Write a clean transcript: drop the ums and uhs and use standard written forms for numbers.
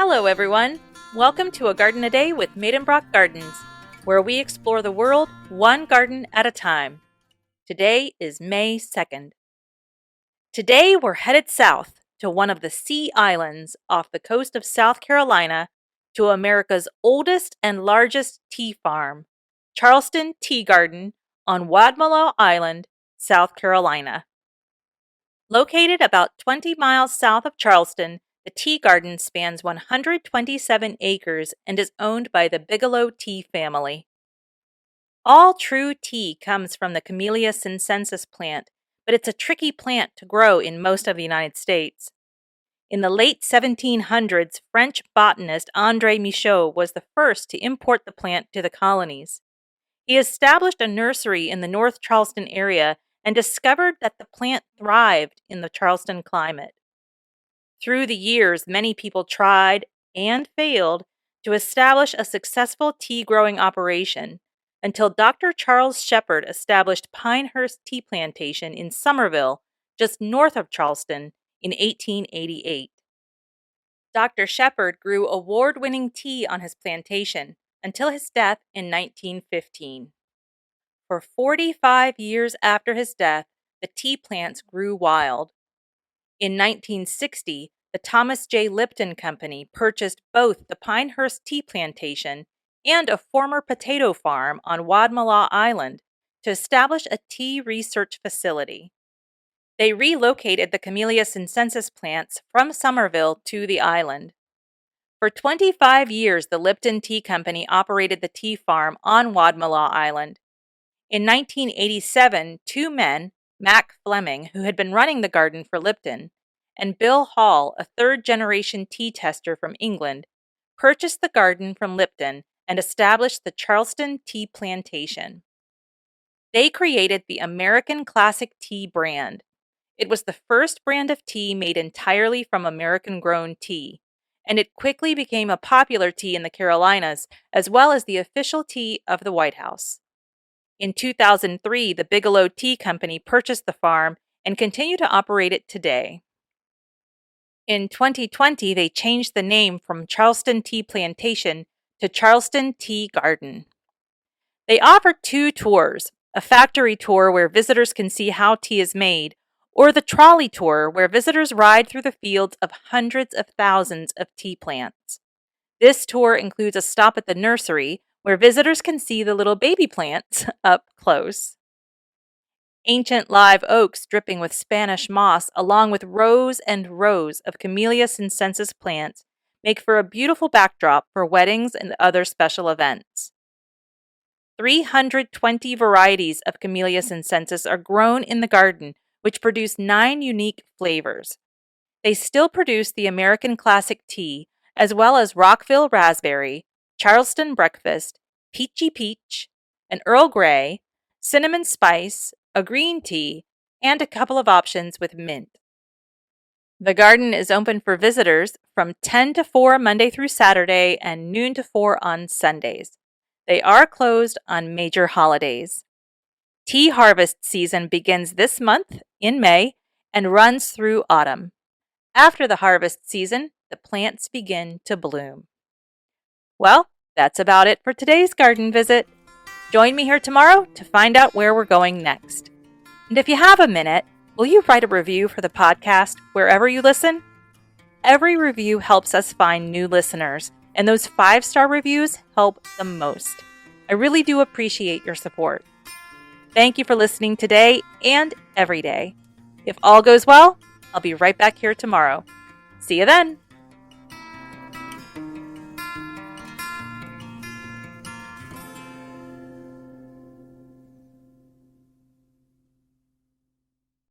Hello everyone! Welcome to A Garden a Day with Maidenbrock Gardens, where we explore the world one garden at a time. Today is May 2nd. Today we're headed south to one of the Sea Islands off the coast of South Carolina to America's oldest and largest tea farm, Charleston Tea Garden on Wadmalaw Island, South Carolina. Located about 20 miles south of Charleston, the tea garden spans 127 acres and is owned by the Bigelow tea family. All true tea comes from the Camellia sinensis plant, but it's a tricky plant to grow in most of the United States. In the late 1700s, French botanist André Michaux was the first to import the plant to the colonies. He established a nursery in the North Charleston area and discovered that the plant thrived in the Charleston climate. Through the years, many people tried and failed to establish a successful tea growing operation until Dr. Charles Shepard established Pinehurst Tea Plantation in Somerville, just north of Charleston, in 1888. Dr. Shepard grew award-winning tea on his plantation until his death in 1915. For 45 years after his death, the tea plants grew wild. In 1960, the Thomas J. Lipton Company purchased both the Pinehurst Tea Plantation and a former potato farm on Wadmalaw Island to establish a tea research facility. They relocated the Camellia sinensis plants from Somerville to the island. For 25 years, the Lipton Tea Company operated the tea farm on Wadmalaw Island. In 1987, two men, Mac Fleming, who had been running the garden for Lipton, and Bill Hall, a third-generation tea tester from England, purchased the garden from Lipton and established the Charleston Tea Plantation. They created the American Classic Tea brand. It was the first brand of tea made entirely from American-grown tea, and it quickly became a popular tea in the Carolinas, as well as the official tea of the White House. In 2003, the Bigelow Tea Company purchased the farm and continue to operate it today. In 2020, they changed the name from Charleston Tea Plantation to Charleston Tea Garden. They offer two tours, a factory tour where visitors can see how tea is made, or the trolley tour where visitors ride through the fields of hundreds of thousands of tea plants. This tour includes a stop at the nursery where visitors can see the little baby plants up close. Ancient live oaks dripping with Spanish moss, along with rows and rows of Camellia sinensis plants, make for a beautiful backdrop for weddings and other special events. 320 varieties of Camellia sinensis are grown in the garden, which produce 9 unique flavors. They still produce the American Classic Tea, as well as Rockville Raspberry, Charleston Breakfast, Peachy Peach, an Earl Grey, Cinnamon Spice, a green tea, and a couple of options with mint. The garden is open for visitors from 10 to 4 Monday through Saturday and noon to 4 on Sundays. They are closed on major holidays. Tea harvest season begins this month in May and runs through autumn. After the harvest season, the plants begin to bloom. Well, that's about it for today's garden visit. Join me here tomorrow to find out where we're going next. And if you have a minute, will you write a review for the podcast wherever you listen? Every review helps us find new listeners, and those 5-star reviews help the most. I really do appreciate your support. Thank you for listening today and every day. If all goes well, I'll be right back here tomorrow. See you then.